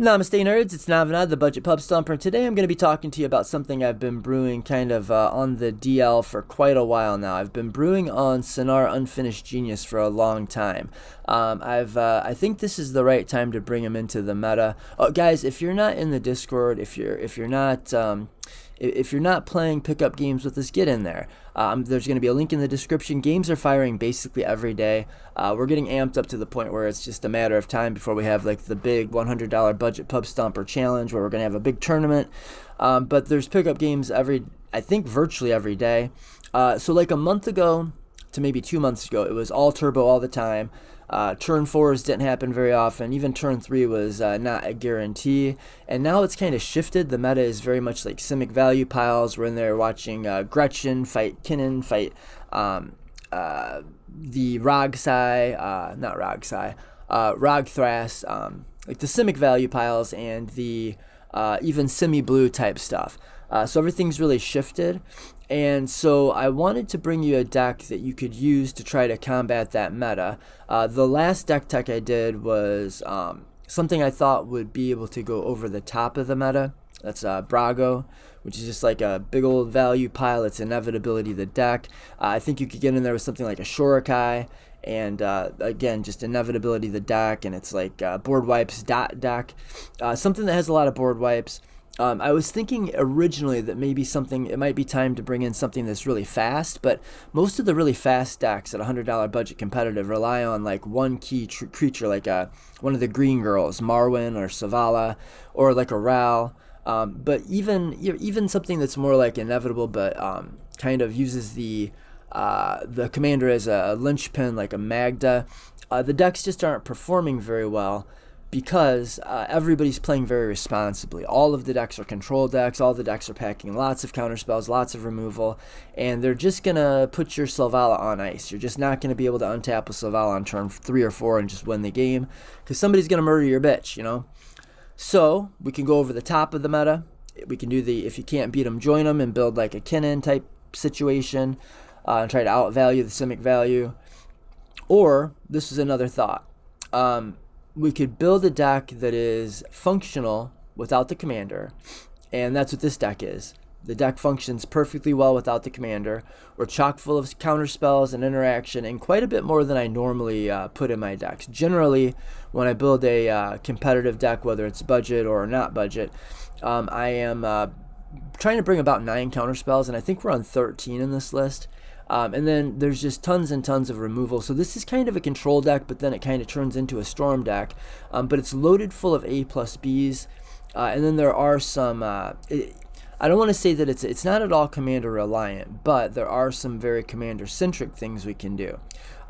Namaste nerds, it's Navinad, the Budget Pub Stomper, and today I'm going to be talking to you about something I've been brewing kind of on the DL for quite a while now. I've been brewing on Sanar Unfinished Genius for a long time. I think this is the right time to bring him into the meta. Guys, if you're not in the Discord, if you're not playing pickup games with us, get in there. There's going to be a link in the description. Games are firing basically every day. We're getting amped up to the point where it's just a matter of time before we have like the big $100 budget pub stomper challenge where we're going to have a big tournament. But there's pickup games I think virtually every day. So like a month ago to maybe 2 months ago, it was all turbo all the time. Turn 4s didn't happen very often. Even turn 3 was not a guarantee. And now it's kind of shifted. The meta is very much like Simic value piles. We're in there watching Gretchen fight Kinnan, fight the Rogsai, not Rogsai, Rogthras, like the Simic value piles and the even semi-blue type stuff. So everything's really shifted. And so I wanted to bring you a deck that you could use to try to combat that meta. The last deck tech I did was something I thought would be able to go over the top of the meta. That's Brago, which is just like a big old value pile. It's inevitability of the deck. I think you could get in there with something like a Shorikai, and again, just inevitability of the deck, and it's like board wipes dot deck. Something that has a lot of board wipes. I was thinking originally that maybe it might be time to bring in something that's really fast, but most of the really fast decks at $100 budget competitive rely on like one key creature, like one of the green girls, Marwyn or Savala, or like a Ral. But even something that's more like inevitable, but kind of uses the commander as a linchpin, like a Magda. The decks just aren't performing very well, because everybody's playing very responsibly. All of the decks are control decks. All the decks are packing lots of counterspells, lots of removal, and they're just going to put your Selvala on ice. You're just not going to be able to untap a Selvala on turn 3 or 4 and just win the game, because somebody's going to murder your bitch, you know? So we can go over the top of the meta. We can do if you can't beat them, join them, and build like a Kinnan type situation and try to outvalue the Simic value. Or, this is another thought. We could build a deck that is functional without the commander, and that's what this deck is. The deck functions perfectly well without the commander. We're chock full of counter spells and interaction, and quite a bit more than I normally put in my decks. Generally, when I build a competitive deck, whether it's budget or not budget, I am trying to bring about 9 counter spells, and I think we're on 13 in this list. And then there's just tons and tons of removal. So this is kind of a control deck, but then it kind of turns into a storm deck. But it's loaded full of A plus Bs. And then there are some... I don't want to say that it's not at all commander reliant, but there are some very commander centric things we can do.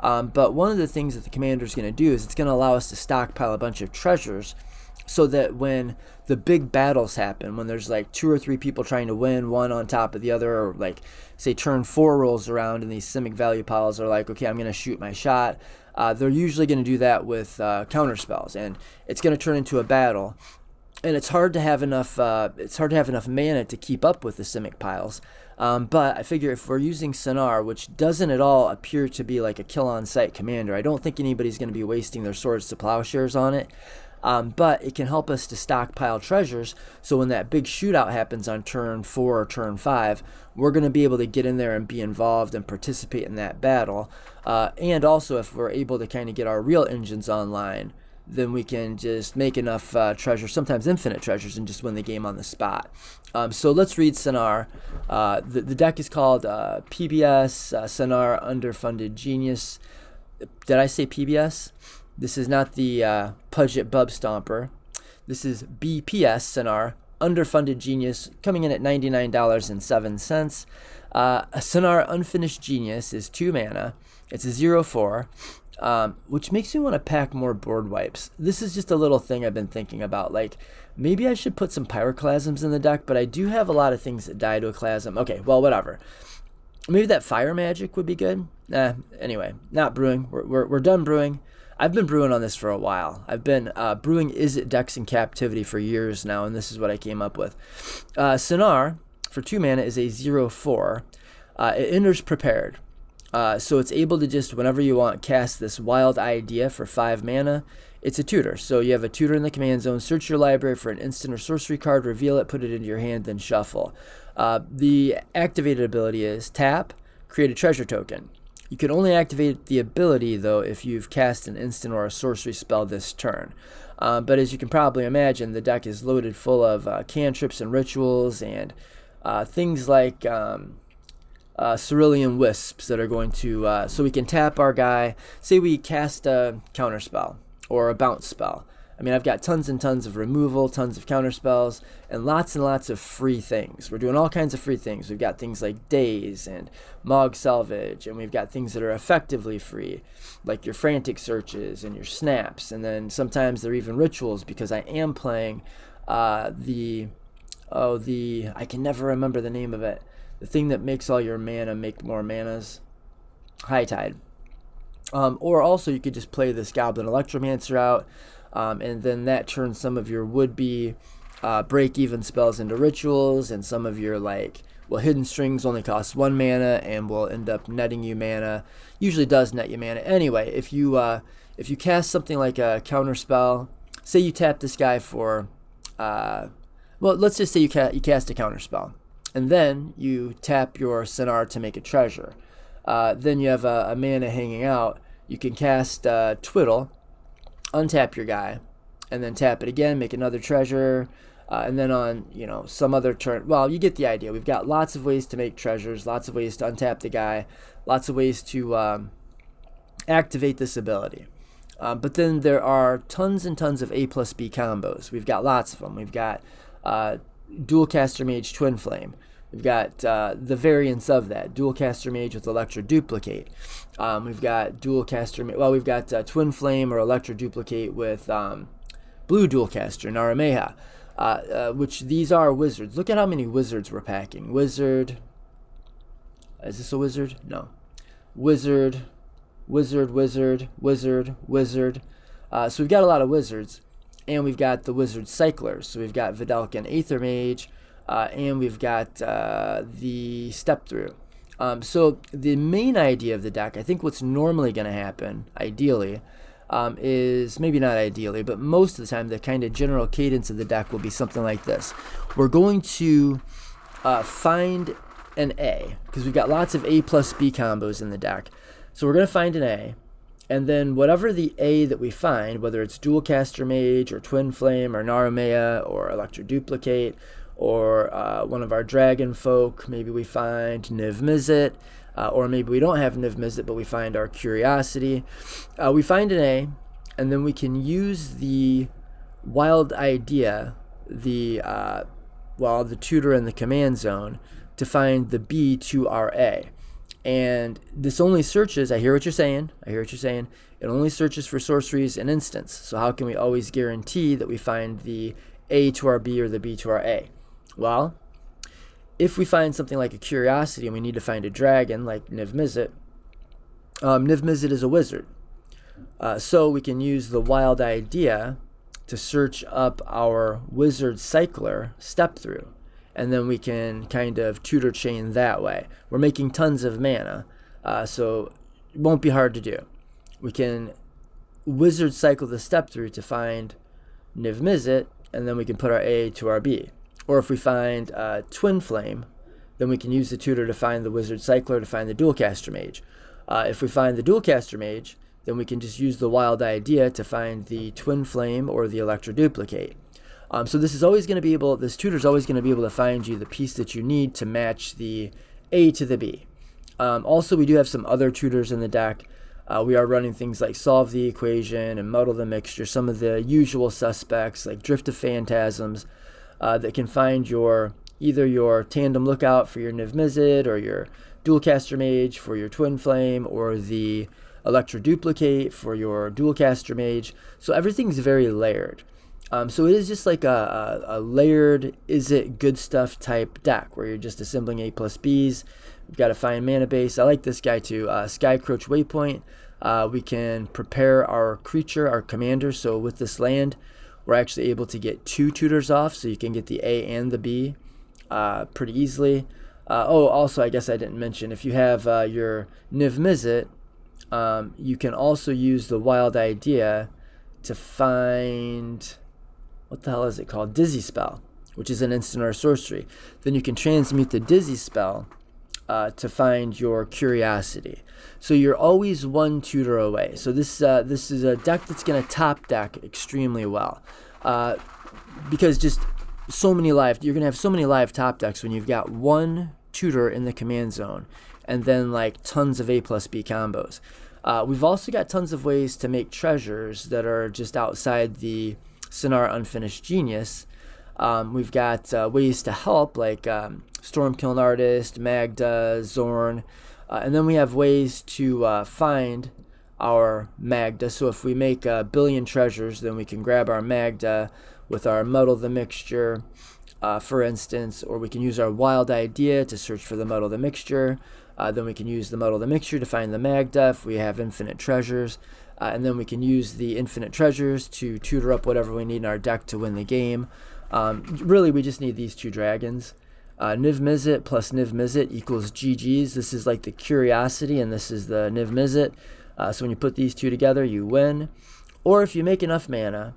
But one of the things that the commander is going to do is it's going to allow us to stockpile a bunch of treasures, so that when the big battles happen, when there's like 2 or 3 people trying to win, one on top of the other, or like say turn 4 rolls around and these Simic value piles are like, okay, I'm going to shoot my shot. They're usually going to do that with counter spells, and it's going to turn into a battle. And it's hard to have enough. It's hard to have enough mana to keep up with the Simic piles. But I figure if we're using Sanar, which doesn't at all appear to be like a kill-on-sight commander, I don't think anybody's going to be wasting their swords to plowshares on it. But it can help us to stockpile treasures, so when that big shootout happens on turn 4 or turn 5, we're going to be able to get in there and be involved and participate in that battle. And also, if we're able to kind of get our real engines online, then we can just make enough treasures, sometimes infinite treasures, and just win the game on the spot. So let's read Sanar. The deck is called PBS, Sanar Underfunded Genius. Did I say PBS? This is not the Budget Bub Stomper. This is BPS Sanar, Underfunded Genius, coming in at $99.07. Sanar Unfinished Genius is 2 mana. It's a 0/4, which makes me want to pack more board wipes. This is just a little thing I've been thinking about. Like, maybe I should put some Pyroclasms in the deck, but I do have a lot of things that die to a Clasm. Okay, well, whatever. Maybe that Fire Magic would be good. Anyway, not brewing. We're done brewing. I've been brewing on this for a while. I've been brewing IZZET decks in captivity for years now, and this is what I came up with. Sanar, for 2 mana, is a 0/4. It enters prepared. So it's able to just, whenever you want, cast this Wild Idea for 5 mana. it's a tutor. So you have a tutor in the command zone. Search your library for an instant or sorcery card, reveal it, put it into your hand, then shuffle. The activated ability is tap, create a treasure token. You can only activate the ability, though, if you've cast an instant or a sorcery spell this turn. But as you can probably imagine, the deck is loaded full of cantrips and rituals and things like cerulean wisps that are going to... so we can tap our guy. Say we cast a counter spell or a bounce spell. I mean, I've got tons and tons of removal, tons of counter spells, and lots of free things. We're doing all kinds of free things. We've got things like Daze and Mog Salvage, and we've got things that are effectively free, like your Frantic Searches and your Snaps, and then sometimes they're even rituals, because I am playing I can never remember the name of it. The thing that makes all your mana make more manas. High Tide. Or also you could just play this Goblin Electromancer out, and then that turns some of your would-be break-even spells into rituals, and some of your, Hidden Strings only costs 1 mana and will end up netting you mana. Usually does net you mana. Anyway, if you cast something like a counter spell, say you tap this guy for, let's just say you cast a counter spell, and then you tap your Sanar to make a treasure. Then you have a mana hanging out. You can cast Twiddle, untap your guy, and then tap it again, make another treasure, and then on some other turn, you get the idea. We've got lots of ways to make treasures, lots of ways to untap the guy, lots of ways to activate this ability. But then there are tons and tons of A plus B combos. We've got lots of them. We've got Dual Caster Mage Twin Flame. We've got the variants of that. Dual Caster Mage with Electro Duplicate. We've got Dual Caster Mage... we've got Twin Flame or Electro Duplicate with Blue Dual Caster, Narameha. Which these are wizards. Look at how many wizards we're packing. Wizard... Is this a wizard? No. Wizard... Wizard. So we've got a lot of wizards. And we've got the wizard cyclers. So we've got Vidalcan Aether Mage... and we've got the step through. So the main idea of the deck, I think what's normally going to happen, ideally, is maybe not ideally, but most of the time the kind of general cadence of the deck will be something like this. We're going to find an A, because we've got lots of A plus B combos in the deck. So we're going to find an A, and then whatever the A that we find, whether it's Dual Caster Mage or Twin Flame or Naramea or Electro Duplicate, or one of our dragon folk, maybe we find Niv-Mizzet, or maybe we don't have Niv-Mizzet, but we find our Curiosity. We find an A, and then we can use the wild idea, the tutor in the command zone, to find the B to our A. And this only searches, I hear what you're saying, it only searches for sorceries and instants. So how can we always guarantee that we find the A to our B or the B to our A? Well, if we find something like a Curiosity and we need to find a dragon like Niv-Mizzet, Niv-Mizzet is a wizard. So we can use the wild idea to search up our wizard cycler step through. And then we can kind of tutor chain that way. We're making tons of mana, so it won't be hard to do. We can wizard cycle the step through to find Niv-Mizzet, and then we can put our A to our B. Or if we find Twin Flame, then we can use the tutor to find the Wizard Cycler to find the Dual Caster Mage. If we find the Dual Caster Mage, then we can just use the wild idea to find the Twin Flame or the Electro Duplicate. So this tutor's always going to be able to find you the piece that you need to match the A to the B. Also, we do have some other tutors in the deck. We are running things like Solve the Equation and Muddle the Mixture, some of the usual suspects like Drift of Phantasms, that can find either your Tandem Lookout for your Niv-Mizzet, or your Dual Caster Mage for your Twin Flame, or the Electro Duplicate for your Dual Caster Mage. So everything's very layered. So it is just like a layered, is it good stuff type deck, where you're just assembling A plus Bs. We've got to find mana base. I like this guy too. Skycroach Waypoint. We can prepare our creature, our commander. So with this land, we're actually able to get 2 tutors off, so you can get the A and the B pretty easily. Also, I guess I didn't mention, if you have your Niv-Mizzet, you can also use the wild idea to find, what the hell is it called? Dizzy Spell, which is an instant or sorcery. Then you can transmute the Dizzy Spell to find your Curiosity. So you're always one tutor away. So this is a deck that's going to top deck extremely well, because just so many live, you're going to have so many live top decks when you've got one tutor in the command zone, and then like tons of A+B combos. We've also got tons of ways to make treasures that are just outside the Sanar Unfinished Genius. We've got ways to help, like Stormkiln Artist, Magda, Zorn, and then we have ways to find our Magda. So if we make a billion treasures, then we can grab our Magda with our Muddle the Mixture, for instance, or we can use our Wild Idea to search for the Muddle the Mixture. Then we can use the Muddle the Mixture to find the Magda if we have infinite treasures. And then we can use the infinite treasures to tutor up whatever we need in our deck to win the game. Really, we just need these two dragons. Niv Mizzet plus Niv Mizzet equals GG's. This is like the Curiosity, and this is the Niv Mizzet. So when you put these two together, you win. Or if you make enough mana,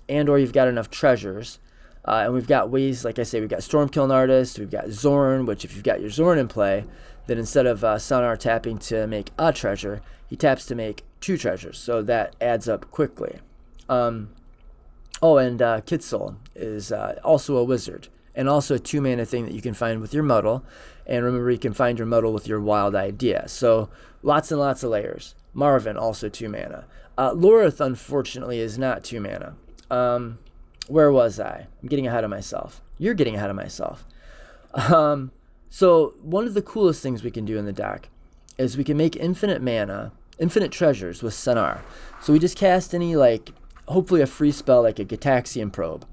and or you've got enough treasures, and we've got ways, like I say, we've got Stormkiln Artist, we've got Zorn, which if you've got your Zorn in play, then instead of Sanar tapping to make a treasure, he taps to make two treasures. So that adds up quickly. And Kitzel is also a wizard, and also a 2-mana thing that you can find with your Muddle. And remember, you can find your Muddle with your Wild Idea. So lots and lots of layers. Marvin, also 2 mana. Lorith, unfortunately, is not 2 mana. Where was I? I'm getting ahead of myself. You're getting ahead of myself. So one of the coolest things we can do in the deck is we can make infinite mana, infinite treasures with Sanar. So we just cast any, like, hopefully a free spell like a Gitaxian Probe.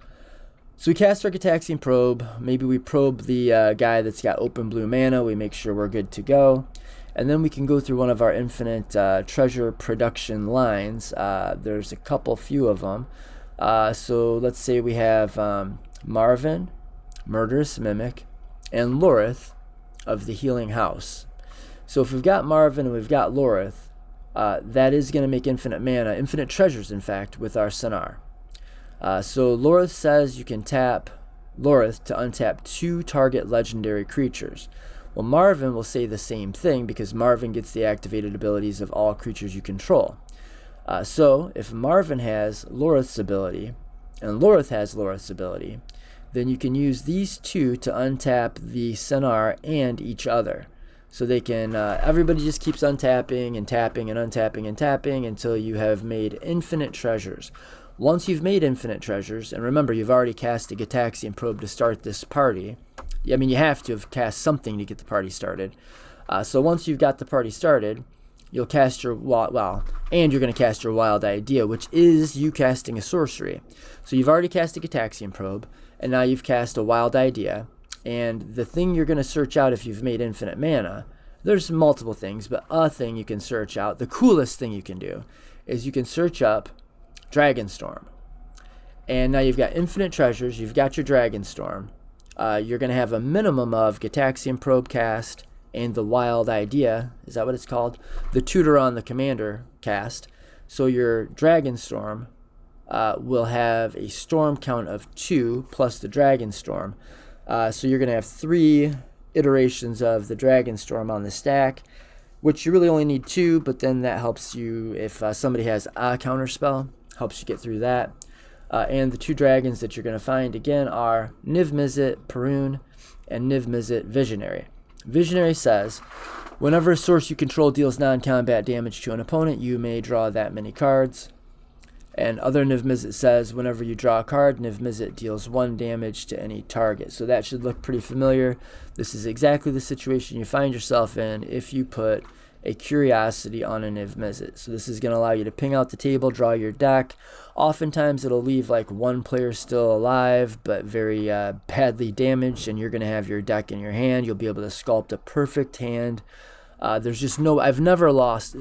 So we cast our Gitaxian Probe. Maybe we probe the guy that's got open blue mana. We make sure we're good to go. And then we can go through one of our infinite treasure production lines. There's a few of them. So let's say we have Marvin, Murderous Mimic, and Lorith of the Healing House. So if we've got Marvin and we've got Lorith, that is going to make infinite mana, infinite treasures, in fact, with our Sanar. So Lorith says you can tap Lorith to untap 2 target legendary creatures. Well, Marvin will say the same thing because Marvin gets the activated abilities of all creatures you control. So if Marvin has Lorith's ability and Lorith has Lorith's ability, then you can use these two to untap the Sanar and each other. So they can, everybody just keeps untapping and tapping and untapping and tapping until you have made infinite treasures. Once you've made infinite treasures, and remember, you've already cast a Gitaxian Probe to start this party. I mean, you have to have cast something to get the party started. So once you've got the party started, you'll cast your, and you're going to cast your Wild Idea, which is you casting a sorcery. So you've already cast a Gitaxian Probe, and now you've cast a Wild Idea. And the thing you're going to search out if you've made infinite mana, there's multiple things, but a thing you can search out, the coolest thing you can do, is you can search up Dragonstorm. And now you've got infinite treasures, you've got your Dragonstorm. You're going to have a minimum of Gitaxian Probe cast and the Wild Idea, is that what it's called? The Tutor on the Commander cast. So your Dragonstorm will have a storm count of 2 plus the Dragonstorm. So you're going to have 3 iterations of the Dragonstorm on the stack, which you really only need 2, but then that helps you if somebody has a counterspell, helps you get through that. And the 2 dragons that you're going to find, again, are Niv Mizzet Perun and Niv Mizzet Visionary. Visionary says, whenever a source you control deals non-combat damage to an opponent, you may draw that many cards. And other Niv Mizzet says, whenever you draw a card, Niv Mizzet deals 1 damage to any target. So that should look pretty familiar. This is exactly the situation you find yourself in if you put a Curiosity on a Niv Mizzet. So this is going to allow you to ping out the table, draw your deck. Oftentimes it'll leave like one player still alive, but very badly damaged, and you're going to have your deck in your hand. You'll be able to sculpt a perfect hand. There's just no, I've never lost.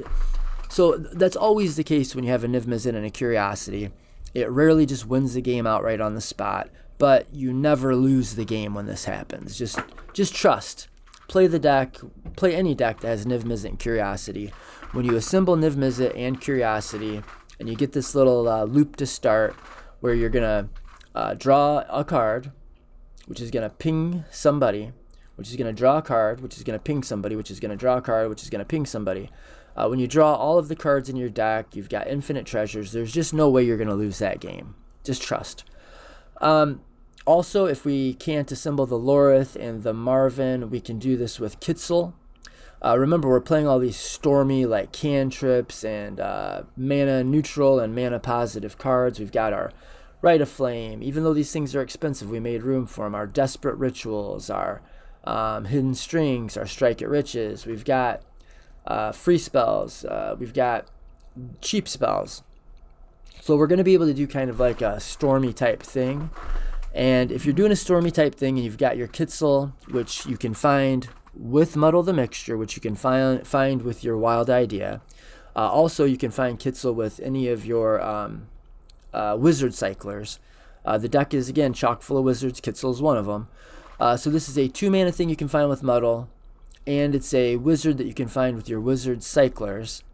So that's always the case when you have a Niv Mizzet and a Curiosity. It rarely just wins the game outright on the spot, but you never lose the game when this happens. Just trust. Play the deck, play any deck that has Niv Mizzet and Curiosity. When you assemble Niv Mizzet and Curiosity, and you get this little loop to start where you're going to draw a card, which is going to ping somebody, which is going to draw a card, which is going to ping somebody, which is going to draw a card, which is going to ping somebody. When you draw all of the cards in your deck, you've got infinite treasures. There's just no way you're going to lose that game. Just trust. Also, if we can't assemble the Lorith and the Marvin, we can do this with Kitzel. Remember, we're playing all these stormy like cantrips and mana neutral and mana positive cards. We've got our Rite of Flame. Even though these things are expensive, we made room for them. Our Desperate Rituals, our Hidden Strings, our Strike at Riches. We've got free spells. We've got cheap spells. So we're going to be able to do kind of like a stormy type thing. And if you're doing a stormy type thing and you've got your Kitzel, which you can find with Muddle the Mixture, which you can find with your Wild Idea. Also, you can find Kitzel with any of your Wizard Cyclers. The deck is, again, chock full of wizards. Kitzel is one of them. So this is a 2-mana thing you can find with Muddle. And it's a wizard that you can find with your Wizard Cyclers.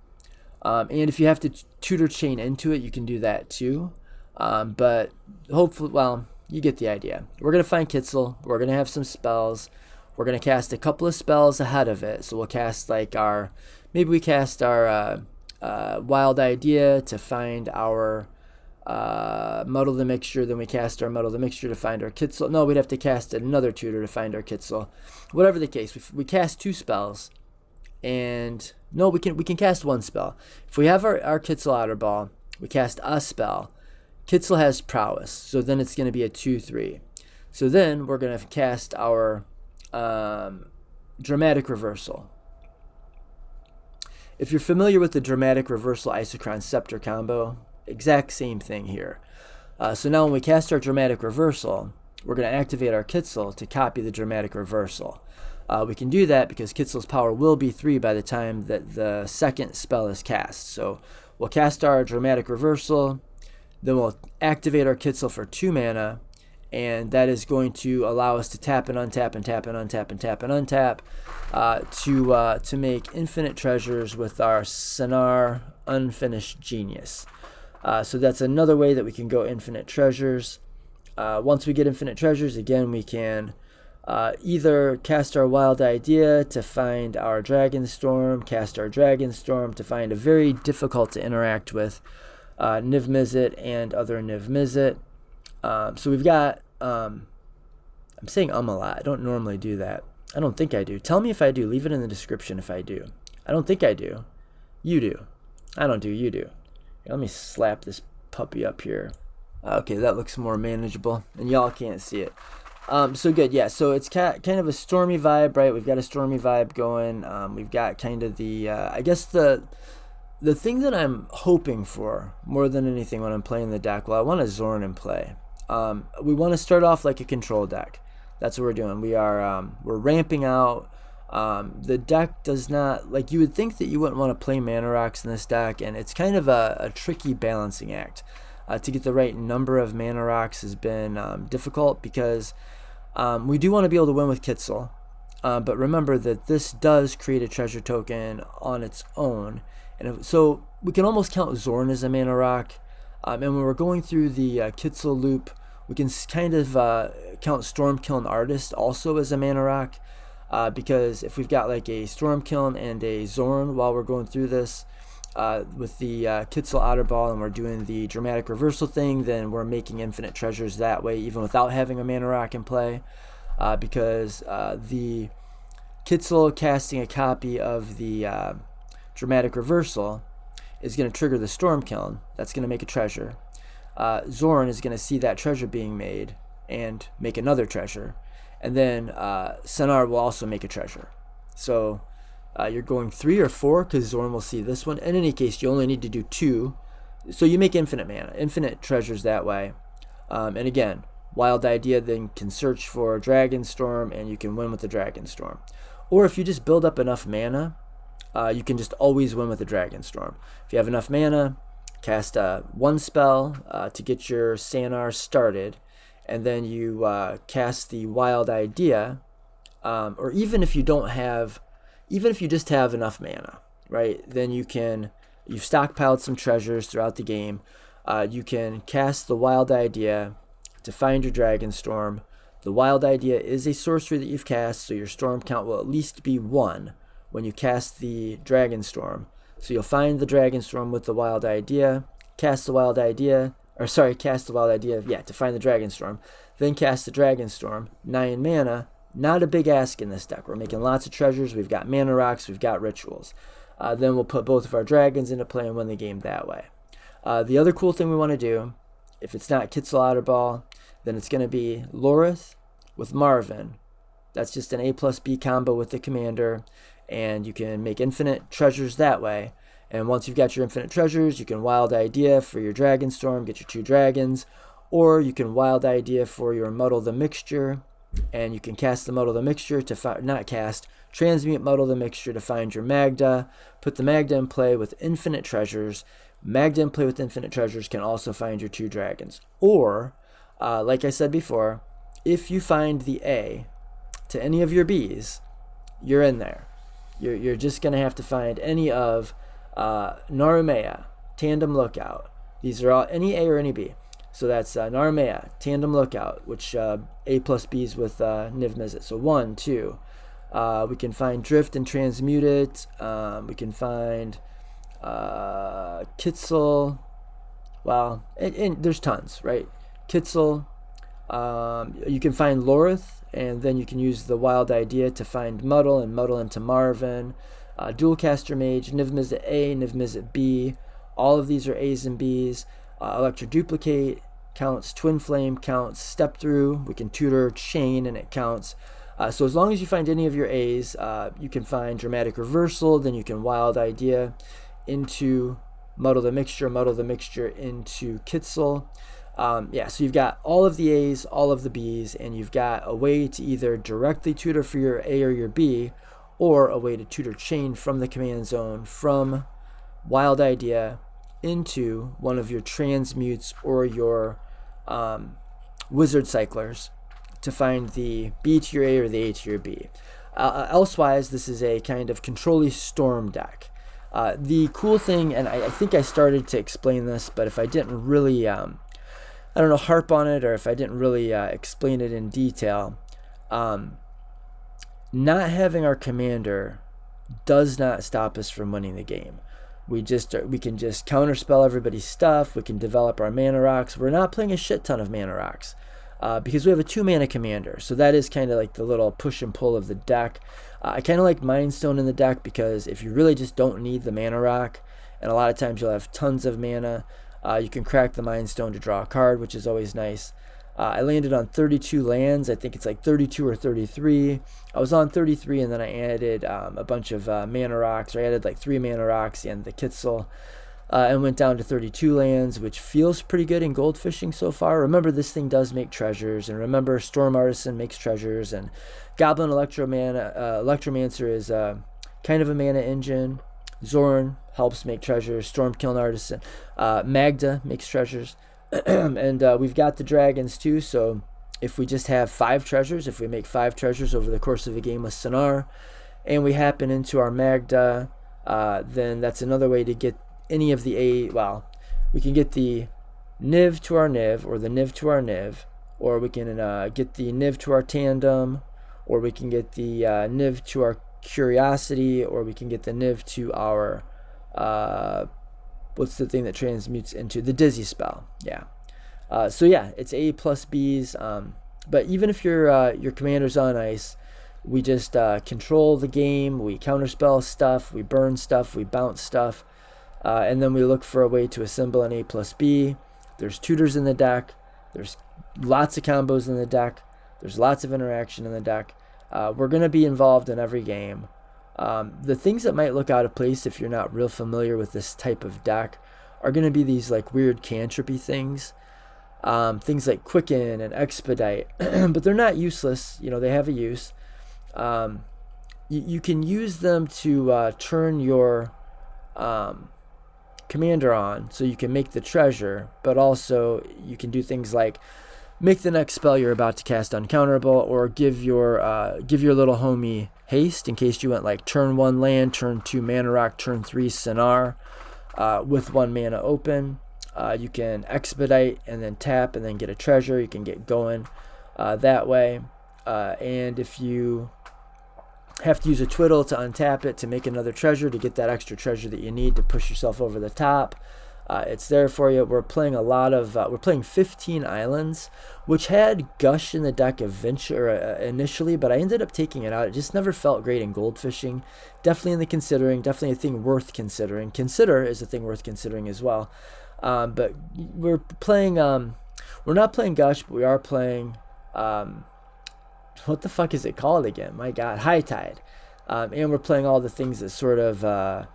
And if you have to tutor chain into it, you can do that too. But hopefully, well, you get the idea. We're going to find Kitzel. We're going to have some spells. We're going to cast a couple of spells ahead of it. So we'll cast like maybe we cast our Wild Idea to find our Muddle the Mixture. Then we cast our Muddle the Mixture to find our Kitzel. No, we'd have to cast another tutor to find our Kitzel. Whatever the case, we cast 2 spells. And no, we can cast 1 spell. If we have our Kitzel Outer Ball, we cast a spell. Kitzel has prowess, so then it's going to be a 2/3. So then we're going to cast our Dramatic Reversal. If you're familiar with the Dramatic Reversal Isochron Scepter combo, exact same thing here. So now when we cast our Dramatic Reversal, we're going to activate our Kitzel to copy the Dramatic Reversal. We can do that because Kitzel's power will be 3 by the time that the second spell is cast. So we'll cast our Dramatic Reversal, then we'll activate our Kitzel for 2 mana, and that is going to allow us to tap and untap and tap and untap and tap and untap to make infinite treasures with our Sanar Unfinished Genius. So that's another way that we can go infinite treasures. Once we get infinite treasures, again, we can either cast our Wild Idea to find our Dragonstorm, cast our Dragonstorm to find a very difficult to interact with Niv-Mizzet and other Niv-Mizzet. So we've got, I'm saying a lot. I don't normally do that. I don't think I do. Tell me if I do. Leave it in the description if I do. I don't think I do. You do. I don't do. You do. Here, let me slap this puppy up here. Okay, that looks more manageable, and y'all can't see it. So good, yeah. So it's kind of a stormy vibe, right? We've got a stormy vibe going. We've got kind of the, I guess the thing that I'm hoping for more than anything when I'm playing the deck, well, I want a Zorn in play. We want to start off like a control deck. That's what we're doing. We're ramping out. The deck does not, like, you would think that you wouldn't want to play Mana Rocks in this deck, and it's kind of a tricky balancing act. To get the right number of Mana Rocks has been difficult because we do want to be able to win with Kitzel. But remember that this does create a treasure token on its own. And so we can almost count Zorn as a Mana Rock. And when we're going through the Kitzel loop, we can kind of count Stormkiln Artist also as a Mana Rock. Because if we've got like a Stormkiln and a Zorn while we're going through this, with the Kitzel Outer Ball, and we're doing the Dramatic Reversal thing, then we're making infinite treasures that way, even without having a Mana Rock in play. Because the Kitzel casting a copy of the Dramatic Reversal is going to trigger the Stormkiln. That's going to make a treasure. Zorn is going to see that treasure being made and make another treasure. And then Sanar will also make a treasure. So you're going 3 or 4 because Zorn will see this one. In any case, you only need to do 2. So you make infinite mana, infinite treasures that way. And again, Wild Idea then can search for Dragonstorm, and you can win with the Dragonstorm. Or if you just build up enough mana, you can just always win with the Dragonstorm. If you have enough mana, cast 1 spell to get your Sanar started, and then you cast the Wild Idea, or even if you don't have, even if you just have enough mana, right? Then you can you've stockpiled some treasures throughout the game. You can cast the Wild Idea to find your Dragonstorm. The Wild Idea is a sorcery that you've cast, so your storm count will at least be 1 when you cast the Dragonstorm. So you'll find the Dragonstorm with the Wild Idea, cast the Wild Idea to find the Dragonstorm. Then cast the Dragonstorm, 9 mana. Not a big ask in this deck. We're making lots of treasures. We've got mana rocks. We've got rituals. Then we'll put both of our dragons into play and win the game that way. The other cool thing we want to do, if it's not Kitzel Outerball, then it's going to be Lorith with Marvin. That's just an A+B combo with the commander, and you can make infinite treasures that way. And once you've got your infinite treasures, you can Wild Idea for your Dragonstorm, get your 2 dragons, or you can Wild Idea for your Muddle the Mixture, and you can cast the Muddle the Mixture to transmute Muddle the Mixture to find your Magda, put the Magda in play with infinite treasures. Magda in play with infinite treasures can also find your 2 dragons. Or, like I said before, if you find the A to any of your Bs, you're in there. You're just going to have to find any of Narumea, Tandem Lookout. These are all any A or any B. So that's Narumea, Tandem Lookout, which A+Bs with Niv Mizzet. So 1, 2. We can find Drift and Transmute it. We can find Kitzel. Well, and there's tons, right? Kitzel. You can find Lorith, and then you can use the Wild Idea to find Muddle and Muddle into Marvin. Dualcaster Mage, Niv Mizzet A, Niv Mizzet B. All of these are A's and B's. Electro Duplicate counts, Twin Flame counts, Step Through, we can tutor Chain and it counts. So as long as you find any of your A's, you can find Dramatic Reversal, then you can Wild Idea into Muddle the Mixture into Kitzel. So you've got all of the A's, all of the B's, and you've got a way to either directly tutor for your A or your B, or a way to tutor Chain from the command zone from Wild Idea into one of your transmutes or your wizard cyclers to find the B to your A or the A to your B. Elsewise, this is a kind of control-y storm deck. The cool thing, and I think I started to explain this, but if I didn't really, harp on it, or if I didn't really explain it in detail, not having our commander does not stop us from winning the game. We can just counterspell everybody's stuff. We can develop our mana rocks. We're not playing a shit ton of mana rocks because we have a 2-mana commander. So that is kind of like the little push and pull of the deck. I kind of like Mind Stone in the deck because if you really just don't need the mana rock, and a lot of times you'll have tons of mana, you can crack the Mind Stone to draw a card, which is always nice. I landed on 32 lands. I think it's like 32 or 33. I was on 33, and then I added a bunch of mana rocks. I added like 3 mana rocks and the Kitzel, and went down to 32 lands, which feels pretty good in gold fishing so far. Remember, this thing does make treasures, and remember, Storm Artisan makes treasures, and Goblin Electromancer is kind of a mana engine. Zorn helps make treasures. Stormkiln Artisan. Magda makes treasures. And we've got the dragons too, so if we just have 5 treasures, if we make 5 treasures over the course of a game with Sanar, and we happen into our Magda, then that's another way to get any of the we can get the Niv to our Niv, or the Niv to our Niv, or we can get the Niv to our Tandem, or we can get the Niv to our Curiosity, or we can get the Niv to our what's the thing that transmutes into the Dizzy spell? Yeah. It's A plus B's. But even if your commander's on ice, we just control the game. We counterspell stuff. We burn stuff. We bounce stuff. And then we look for a way to assemble an A plus B. There's tutors in the deck. There's lots of combos in the deck. There's lots of interaction in the deck. We're going to be involved in every game. The things that might look out of place if you're not real familiar with this type of deck are going to be these like weird cantripy things. Things like Quicken and Expedite, but they're not useless. They have a use. You can use them to turn your commander on, so you can make the treasure, but also you can do things like make the next spell you're about to cast uncounterable, or give your little homie haste in case you went like turn 1 land, turn 2 mana rock, turn 3 Sanar. with 1 mana open. You can expedite and then tap and then get a treasure. You can get going that way. And if you have to use a twiddle to untap it to make another treasure to get that extra treasure that you need to push yourself over the top, it's there for you. We're playing a lot of we're playing 15 islands, which had Gush in the deck initially, but I ended up taking it out. It just never felt great in gold fishing. Definitely in the considering, definitely a thing worth considering. Consider is a thing worth considering as well. But we're playing we're not playing Gush, but we are playing what the fuck is it called again? My God, High Tide. And we're playing all the things that sort of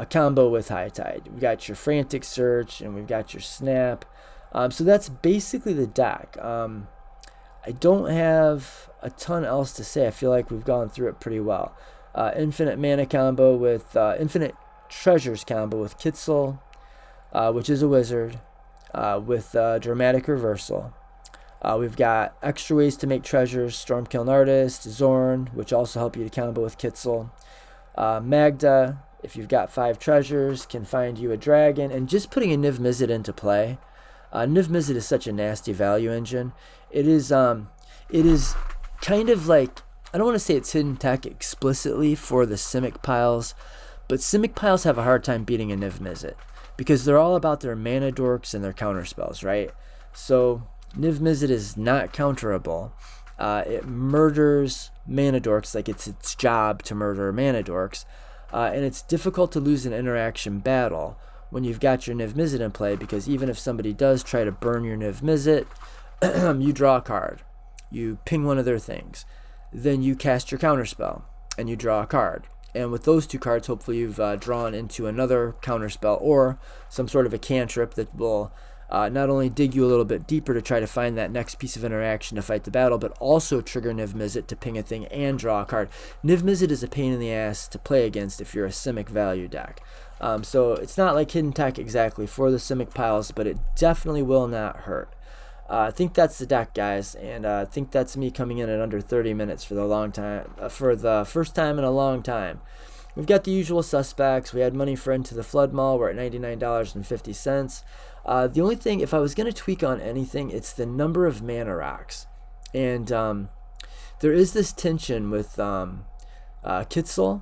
combo with High Tide. We've got your Frantic Search and we've got your Snap. So that's basically the deck. I don't have a ton else to say. I feel like we've gone through it pretty well. Infinite Mana combo with Infinite Treasures combo with Kitzel, which is a wizard, with Dramatic Reversal. We've got extra ways to make treasures, Stormkiln Artist, Zorn, which also help you to combo with Kitzel. Magda, if you've got 5 treasures, can find you a dragon. And just putting a Niv Mizzet into play. Niv Mizzet is such a nasty value engine. It is kind of like, I don't want to say it's hidden tech explicitly for the Simic piles, but Simic piles have a hard time beating a Niv Mizzet because they're all about their mana dorks and their counterspells, right? So Niv Mizzet is not counterable. It murders mana dorks like it's its job to murder mana dorks. And it's difficult to lose an interaction battle when you've got your Niv Mizzet in play, because even if somebody does try to burn your Niv Mizzet, you draw a card. You ping one of their things. Then you cast your counterspell, and you draw a card. And with those 2 cards, hopefully you've drawn into another counterspell or some sort of a cantrip that will not only dig you a little bit deeper to try to find that next piece of interaction to fight the battle, but also trigger Niv Mizzet to ping a thing and draw a card. Niv Mizzet is a pain in the ass to play against if you're a Simic value deck. So it's not like hidden tech exactly for the Simic piles, but it definitely will not hurt. I think that's the deck, guys, and I think that's me coming in at under 30 minutes for the first time in a long time. We've got the usual suspects. We had money for Into the Flood Mall. We're at $99.50. The only thing, if I was going to tweak on anything, it's the number of mana rocks. And there is this tension with Kitzel,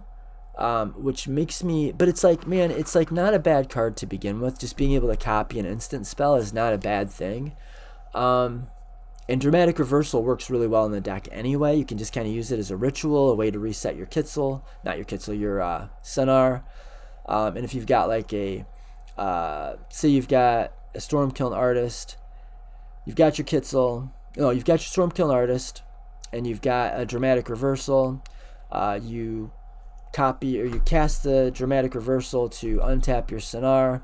which makes me, but it's like, man, it's like not a bad card to begin with. Just being able to copy an instant spell is not a bad thing. And Dramatic Reversal works really well in the deck anyway. You can just kind of use it as a ritual, a way to reset your Kitzel, not your Kitzel, your Sanar. And if you've got like a, say you've got a Stormkiln Artist, you've got your Kitzel, you've got your Stormkiln Artist, and you've got a Dramatic Reversal. You copy or you cast the Dramatic Reversal to untap your Sanar.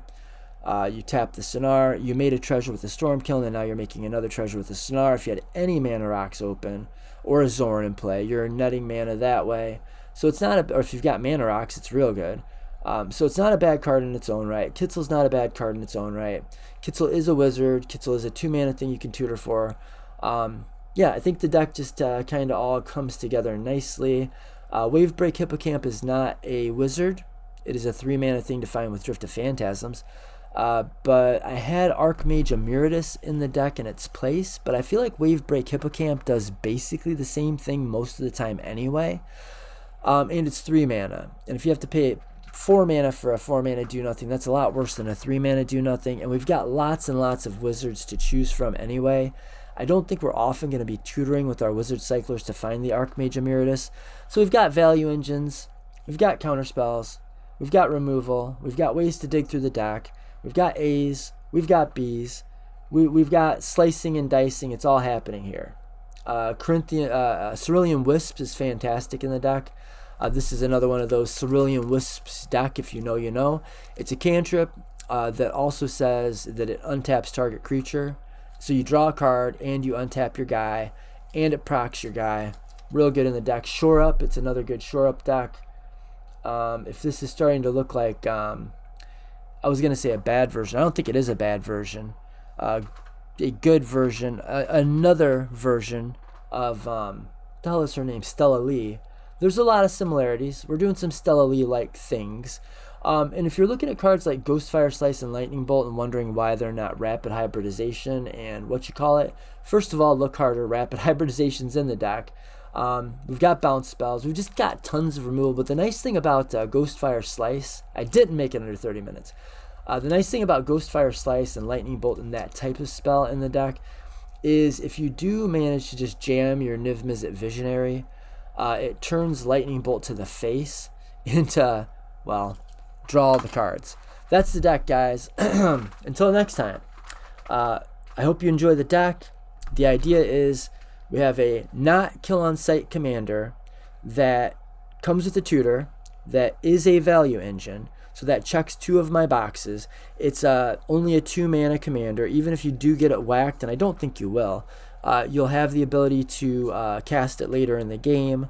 You tap the Sanar, you made a treasure with the Stormkiln, and now you're making another treasure with the Sanar. If you had any mana rocks open, or a Zorn in play, you're netting mana that way. So it's not, or if you've got mana rocks, it's real good. So it's not a bad card in its own right. Kitzel's not a bad card in its own right. Kitzel is a wizard. Kitzel is a 2-mana thing you can tutor for. Yeah, I think the deck just kind of all comes together nicely. Wavebreak Hippocamp is not a wizard. It is a 3-mana thing to find with Drift of Phantasms. But I had Archmage Emeritus in the deck in its place, but I feel like Wavebreak Hippocamp does basically the same thing most of the time anyway. And it's 3 mana. And if you have to pay 4 mana for a 4-mana do-nothing, that's a lot worse than a 3-mana do-nothing. And we've got lots and lots of wizards to choose from anyway. I don't think we're often going to be tutoring with our wizard cyclers to find the Archmage Emeritus. So we've got value engines, we've got counterspells, we've got removal, we've got ways to dig through the deck. We've got A's, we've got B's, we've got slicing and dicing. It's all happening here. Cerulean Wisps is fantastic in the deck. This is another one of those Cerulean Wisps deck, if you know, you know. It's a cantrip that also says that it untaps target creature. So you draw a card and you untap your guy, and it procs your guy. Real good in the deck. Shore Up, it's another good Shore Up deck. If this is starting to look like... I was going to say a bad version. I don't think it is a bad version. A good version. Another version of, what the hell is her name? Stella Lee. There's a lot of similarities. We're doing some Stella Lee-like things. And if you're looking at cards like Ghostfire Slice and Lightning Bolt and wondering why they're not rapid hybridization and what you call it, first of all, look harder. Rapid hybridization's in the deck. We've got bounce spells. We've just got tons of removal. But the nice thing about Ghostfire Slice, I didn't make it under 30 minutes. The nice thing about Ghostfire Slice and Lightning Bolt and that type of spell in the deck is if you do manage to just jam your Niv-Mizzet Visionary, it turns Lightning Bolt to the face into, well, draw all the cards. That's the deck, guys. Until next time, I hope you enjoy the deck. The idea is we have a not kill on sight commander that comes with a tutor that is a value engine. So that checks 2 of my boxes. It's only a 2 mana commander. Even if you do get it whacked, and I don't think you will, you'll have the ability to cast it later in the game.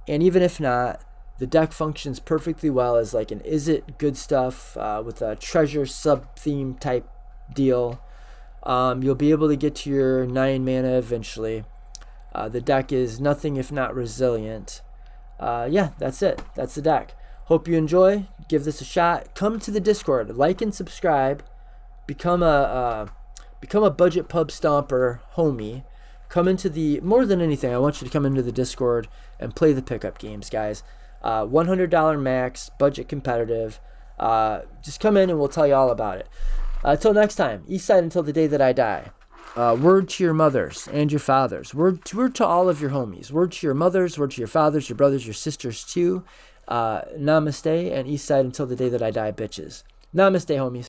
And even if not, the deck functions perfectly well as like an IZZET good stuff with a treasure sub-theme type deal. You'll be able to get to your 9 mana eventually. The deck is nothing if not resilient. Yeah, that's it. That's the deck. Hope you enjoy. Give this a shot. Come to the Discord. Like and subscribe. Become a budget pub stomper homie. Come into the, more than anything, I want you to come into the Discord and play the pickup games, guys. $100 max, budget competitive. Just come in and we'll tell you all about it. Until next time, Eastside until the day that I die. Word to your mothers and your fathers. Word to all of your homies. Word to your mothers, word to your fathers, your brothers, your sisters too. Namaste and Eastside until the day that I die, bitches. Namaste, homies.